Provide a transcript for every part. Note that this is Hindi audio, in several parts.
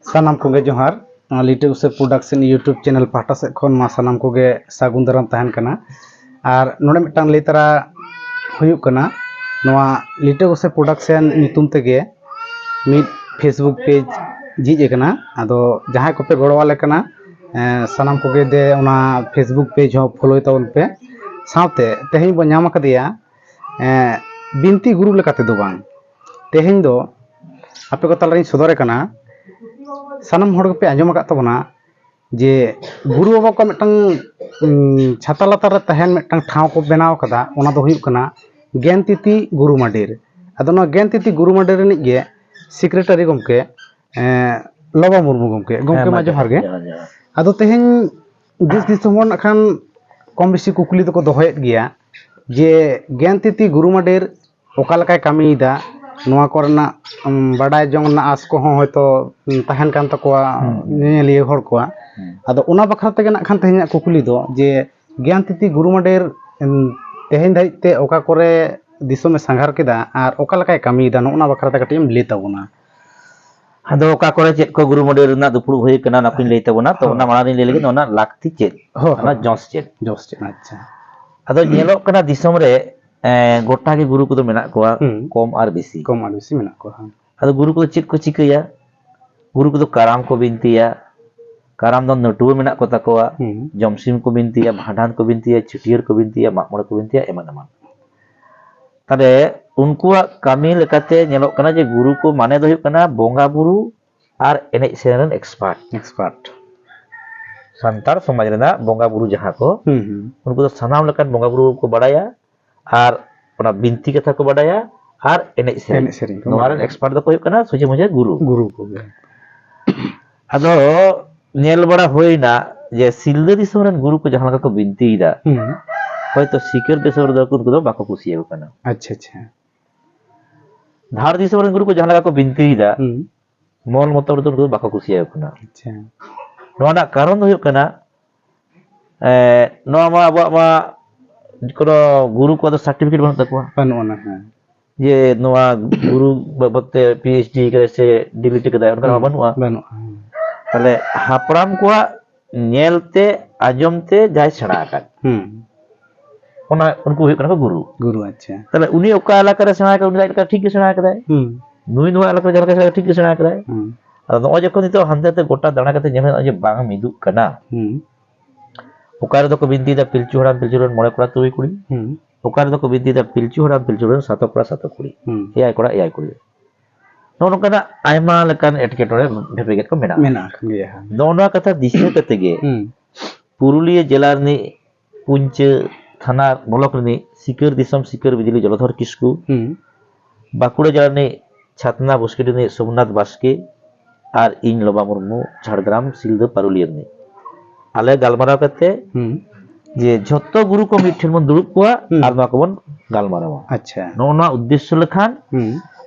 सानाम कोगे जोहार लिटे उसे प्रोडक्शन यूट्यूब चैनल पाटा से खन मा सानाम कोगे सागुन दाराम तहन कना और नोडे मिटांग लई तारा हुयुक कना नोआ लिटे उसे प्रोडक्शन नितुम तेगे मिड फेसबुक पेज झिज कना आदो जहां को पे गड़वाले कना सानाम कोगे दे ओना फेसबुक पेज हो फॉलो तावन पे साथे तेहें बो नाम कदिया बिनती गुरु लेकाते दो बांग तेहें दो आपे को तालारिन सदरे कना सानाम हड़ पे आंजम आकात तबना जे गुरु बाबा को मिटन छाता लातार रे तहन मिटन ठाव को बनाव कदा ओना दो हुयुक कना ज्ञानतिथि गुरु माडेर आदो ना ज्ञानतिथि गुरु माडेर रिनिक गे सेक्रेटरी गमके लबा मुर्मू गमके मा जोहार गे आदो तेहें दिस समन खान कम बेसी कुकली तो को दोहयत गया जे ज्ञानतिथि गुरु माडेर ओका लकाय कामीदा नोआ कोरना बाडाय जोंगना आस को होयतो तहन कान तकोआ नेलिय हर कोआ आदो ओना बखरा तेगे ना खान तेहें कुकली दो जे ज्ञानतिथि गुरु माडेर तेहें धाइते ओका करे दिसो में संघार केदा आर ओका लकाय कामीदा नोना बखरा ते कटिम ले ताबोना आदो ओका करे चेत को गुरु माडेर ना दुपुड़ होय कना ना पिन ले ताबोना तो ओना माना ले लेगे ओना लाक्ति चेत ओना जॉस चेत अच्छा आदो नेलो कना दिसोम रे गोटा के गुरु को तो मेना कोआ कम आर बेसी मेना कोआ आदो गुरु को चेत को चिकया गुरु को तो कराम को बिनतिया कराम दो नटुआ मेना को तकोआ जमसिम को बिनतिया भांडान को बिनतिया छुटियर को बिनतिया माकमड़ को बिनतिया एमान एमान तबे उनको कामी लेकाते नेलो कना जे गुरु को माने दो कना बोंगा बुरु आर एने सेरन एक्सपर्ट संतार समाज रेना बोंगा बुरु जहां को उनको तो सनाम लेकान बोंगा बुरु को बड़ाया आर ओना बिनती कथा को बड़ाया आर एने सेरन नोवारन एक्सपर्ट दो को कना सोचे मुझे गुरु को आदो नेल बड़ा होइना जे सिल्ले दिसोरन गुरु को जहां को बिनती दा होयतो सिकर दिसोर दो को बाको कुसिया कना अच्छा धार दिसोरन गुरु को जहां को बिनती दा मोल मोटर दो बाको कुसिया कना अच्छा नोना कारण हो कना नोआ मा अब मा कोनो गुरु को तो सर्टिफिकेट बन तकवा बनोना है ये नोआ गुरु बते पीएचडी करे से डिलीट कदा उनका बनवा तले हापराम को नेलते आजमते जाय छड़ा का ओना उनको हुई कना गुरु अच्छा तले उनी ओका इलाका रे छड़ा का उनी ठीक के छड़ा कदा नुई नुआ इलाका रे जलका ठीक के छड़ा कदा नो जखन तो हानते गोटा दाणा कते जेमे जे बांग मिदु कना ओकार दो को बिनती दा पिलचु हड़ाम मोड़े कोड़ा तुई कुड़ी ओकार दो को बिनती दा पिलचु हड़ाम सातो कोड़ा सातो कुड़ी एआई कोड़ा एआई कुड़ी नो नो कना आयमा लकान एटकेटोरे भेपेगेट को मेना गया नो नो कथा दिशे कते गे पुरुलिया जिला रे पुंच थाना ब्लॉक रे सिकर दिसम सिकर बिजली जलधर किस्कू बाकुड़ा जिला रे छातना बुस्केट रे सोमनाथ बास्के आर इन लोबा मुर्मू झाड़ग्राम सिलद पारुलिया रे आले गालमाराव कते जे झत्तो गुरु को मिठन मन दुरुब कोआ आर मा को बन गालमारावा अच्छा नो ना उद्देश्य लखान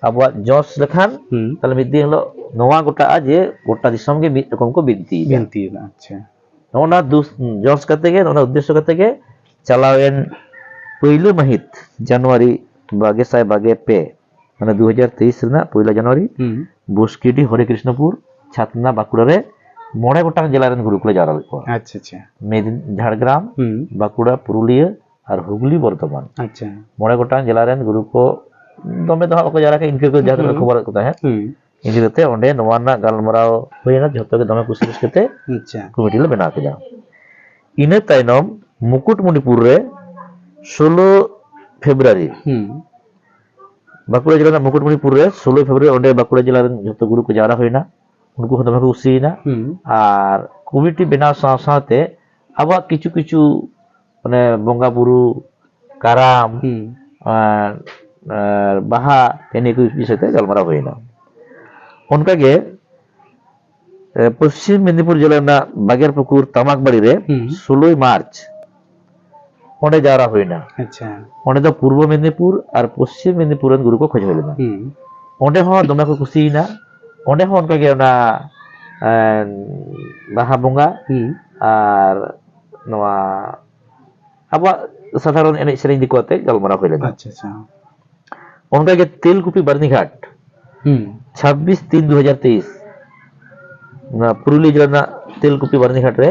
अब जॉस लखान तले मिदि हलो नोवा गोटा जे गोटा दिसम के मिद रकम को बिनती अच्छा नो ना जॉस कते गे नो उद्देश्य कते गे चलावेन पहिलो महित जनवरी 2222 माने 2023 रना पहिलो जनवरी बुस्किडी हरे कृष्णपुर छातना बाकुड़ा रे मोड़े गोटा जिला रेन गुरु को जारा को अच्छा मेदिन झाड़ग्राम बाकुड़ा पुरुलिया और हुगली बर्धमान अच्छा मोड़े गोटा जिला रेन गुरु को दमे दो को जारा के इनके को जारा खबर को है इनके ते ओंडे नवाना गालमराव होयना जतो के दमे कुछ कते अच्छा कमिटी ले बना के जा इने ताइनम मुकुटमणिपुर रे 16 फेब्रुआरी बाकुड़ा जिला मुकुटमणिपुर रे 16 फेब्रुआरी ओंडे बाकुड़ा जिला रेन जतो गुरु को जारा होयना उनको दमे को उसीना और कमिटी बनाव साथे अब किछु किछु माने बोंगा बुरु काराम बाहा एने को विषय ते गलमारा होइना उनका गे पश्चिम मेदिनीपुर जिला ना बागेरपुकुर तमाकबाड़ी रे 16 मार्च ओंडे जारा होइना अच्छा ओंडे तो पूर्व मेदिनीपुर और पश्चिम मेदिनीपुर गुरु को खोज होइना ओंडे हो दमे को खुशीना ओंडे हो उनका गे ना बाहा बोंगा और नवा अब साधारण एने सेरें दिकोते गलमारा होइना अच्छा उनका के तेलकुपी बर्नीघाट 26/3/2023 पुरुलिया जिला तेलकुपी बारनी घाट रे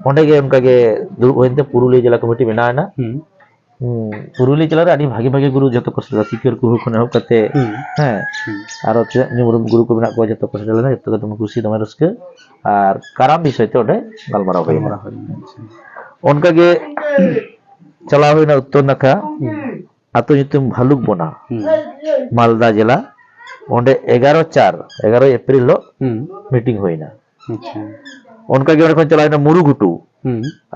ओंडे गे उनका गे दुरुब होइनते पुरुलिया जिला कमिटी बनाना पुरुलिया जिला रे आडी भागी भागी गुरु जतो को सिक्योर को खने हो कते हैं आरो निमुरुम गुरु को बना को जतो को सेला जतो को तुम खुशी दमे रस्के आर काराम विषय ते ओडे गलमारा होइना उनका गे चला होइना उत्तर नाखा आतो नितुम भालुक बोना मालदा जिला ओंडे 11 अप्रैल लो मीटिंग होइना उनका गे ओंडे चला होइना मुरुगुटू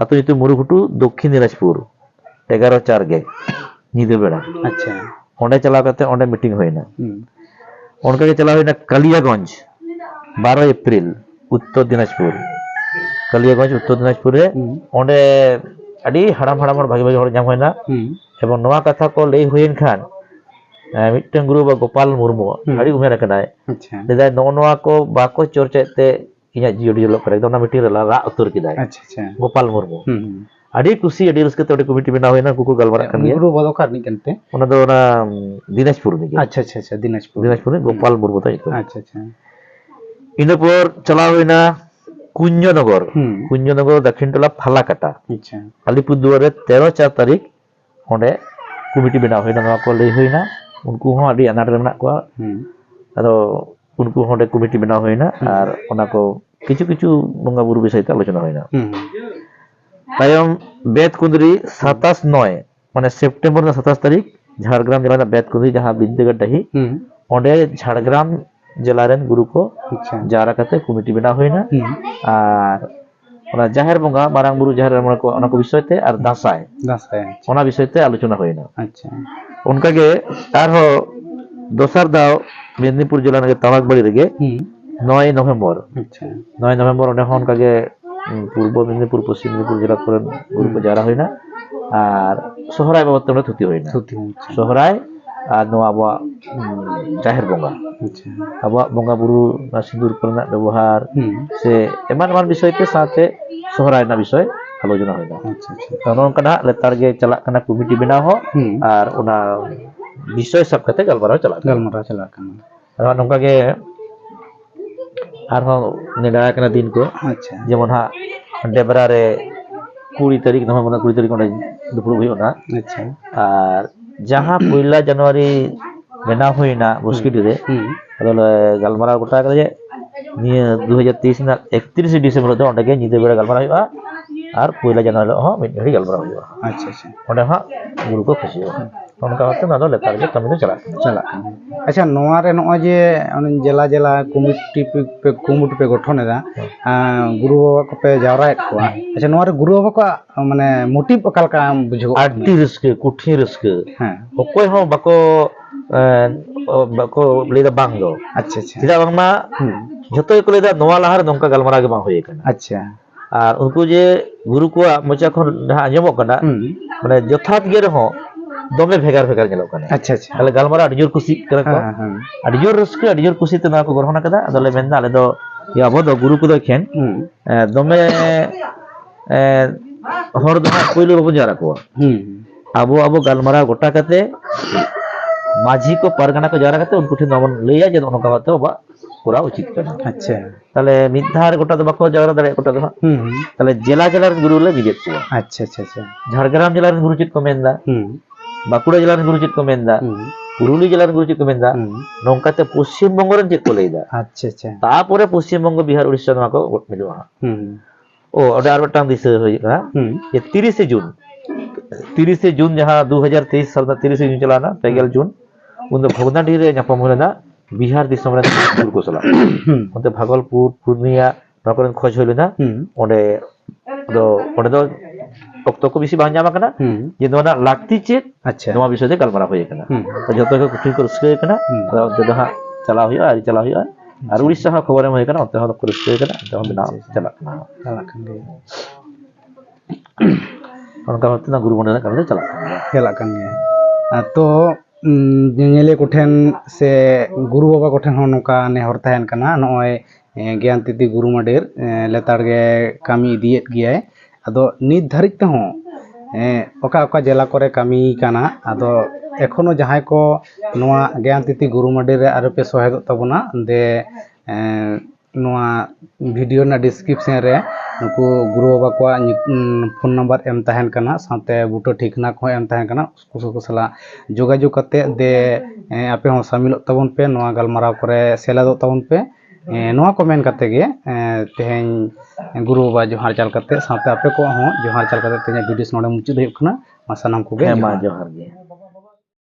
आतो नितुम मुरुगुटू दक्षिण दिनाजपुर 11/4 गे निदे बेड़ा अच्छा ओंडे चला करते ओंडे मीटिंग होइना उनका गे चला होइना कालियागंज 12 अप्रैल उत्तर दिनाजपुर कालियागंज उत्तर दिनाजपुर रे ओंडे अडी हड़ाम हड़ाम भागी भागी हड़ जाम होइना एवं नवा कथा को लई होइन खान मिटन गुरु बा गोपाल मुर्मू अडी उमेर कनाय अच्छा लेदा नोनवा को बाको चर्चाते इया जियोडी लो करे दोना मीटिंग रे ला उतर किदाय अच्छा अच्छा गोपाल मुर्मू अडी खुशी अडी रस्के ते कमिटी बना होइना कुकु गलमरा कन गया गुरु बदो कार नि कनते ओना दो ना दिनाजपुर नि अच्छा अच्छा अच्छा दिनाजपुर गोपाल मुर्मू ताई तो अच्छा अच्छा इन पर चला होइना कुंजनगर दक्षिण टोला फालाकाटा अच्छा अलीपुरदुआर रे 13/4 तारीख ओंडे कमिटी बना होइना नवा को लई होइना उनको हो अडी अनाट रे मना को अदो उनको होंडे कमिटी बना होइना और ओना को किछु किछु बंगा बुरु विषय ते आलोचना होइना तायम बेत कुंदरी 27/9 माने सेप्टेम्बर 27 तारीख झारग्राम जिला बेत कुंदरी जहां बिद्दगढ़ दही ओंडे झारग्राम जिला रेन गुरु को जारा करते कमिटी बना होइना और ओना जाहेर बंगा मारांग बुरु जाहेर मन को ओना को विषय ते और दासाय ओना विषय ते आलोचना होइना अच्छा उनका गे आर हो दोसर दाव मेदिनीपुर जिला ने तावाकबाड़ी रे 9 नवंबर अच्छा 9 नवंबर ओने होन का गे पूर्व मेदिनीपुर पश्चिम मेदिनीपुर जिला पर गुरु को जारा होइना और सोहराय बाबत ते थुती होइना सोहराय और नो आबो जाहेर बंगा अच्छा आबो बंगा बुरु ना सिंदूर करना व्यवहार से एमान मान विषय के साथे सोहराय ना विषय आलोचना होइना अच्छा अच्छा नोन कना लेतार गे चला कना कमिटी बना हो और ओना विषय सब कते गलमारा चला कना नोंका गे आर हो नेडा कना दिन को अच्छा जेमन हा डेबरा रे 20 तारीख नवंबर 20 तारीख ओंडे दुपुर होइना अच्छा और जहां 1 जनवरी बना होइना मुस्किल रे अदले गलमारा गोटा करे निया 2023 ना 31 डिसेंबर दो ओंडे गे निदे बेरा गलमारा होइबा और 1 जनवरी हो मिड घड़ी गलमारा होइबा अच्छा अच्छा ओंडे हा गुरु को खुशी हो उनका होते ना दो लेतार गे कमी चला अच्छा नोआ रे नो जे जिला जिला कमिटी पे गठन एदा गुरु बाबा को पे जावरा को अच्छा नोआ रे गुरु बाबा को माने मोटिव अकाल का बुझो आडी रिस्क कुठी रिस्क हां ओकोय हो बको लेदा बांग दो अच्छा अच्छा सिदा बांग मा जतो को लेदा नोआ लहार नोंका गलमारा गे बा होय कना अच्छा और उनको जे गुरु को मचा खन आजमो कना माने जथात गे रहो दोमे भेगार भेगार गेलो कना अच्छा अच्छा तले गलमारा अडी जोर खुशी करा को अडी जोर रस्के अडी जोर खुशी तना को ग्रहण कदा अदले मेनदा अले दो या बदो गुरु को खेन दोमे हर दो पहिलो बाबू जारा को अबो गलमारा गोटा कते माझी को परगना को जारा कते उनको ठिन नमन लेया जे उनका बात बा पूरा उचित कना अच्छा तले मिधार गोटा दो बको जारा दरे गोटा दो तले जिला जिला गुरु ले विजेत को अच्छा अच्छा अच्छा झारग्राम जिला गुरु चित को मेनदा बाकुड़ा जिला गुरु चित को मेनदा पुरुलिया जिला गुरु चित को मेनदा नोंकाते पश्चिम बंग रे चित को लेदा अच्छा अच्छा तापरे पश्चिम बंग बिहार उड़ीसा नमा को मिलवा ओ ओडे आर बटांग दिस होइना ये 30 जून जहां 2023 साल 30 जून चलाना 30 जून उन भगनाडी रे न्यापम होना बिहार दिसम रे गुरु को सला ओते भागलपुर पूर्णिया नकरन खोज होइलना ओडे दो ओक्तो को बिसी बांजाम कना ये दोना लागती चेत अच्छा नवा विषय दे गलमारा होय कना तो जतो को कुठी को रस्के कना तो दहा चला होय आरी चला होय और उड़ीसा हा खबर होय कना ओते हा को रस्के कना तो बिना चला कन गे उनका होते ना गुरु बने कना चला कन गे तो नेले कोठेन से गुरु बाबा कोठेन हो नोका नेहर ताहेन कना नय ज्ञान तिथि गुरु मडेर लेतार गे कामी इदियत गियाय अदो नित धारित ते हो ओका ओका जिला करे कामी काना अदो एखोनो जहाय को नोआ ज्ञान तिथि गुरु मडेर रे आरो पे सहायक तबना दे नोआ वीडियो ना डिस्क्रिप्शन रे नुकु गुरु बाबा को फोन नंबर एम तहन कना साथे बुटो ठिकाना को एम तहन कना उसको सला जोगाजोग करते दे आपे हो शामिल तबन पे नवा गलमाराव करे सेलादो तबन पे नवा को मेन करते गे तेहें गुरु बाबा जोहार चाल करते साथे आपे को हो जोहार चाल करते तेज वीडियो नोडे मुचाद हुयुग कना मा सानाम को गे जोहार गे।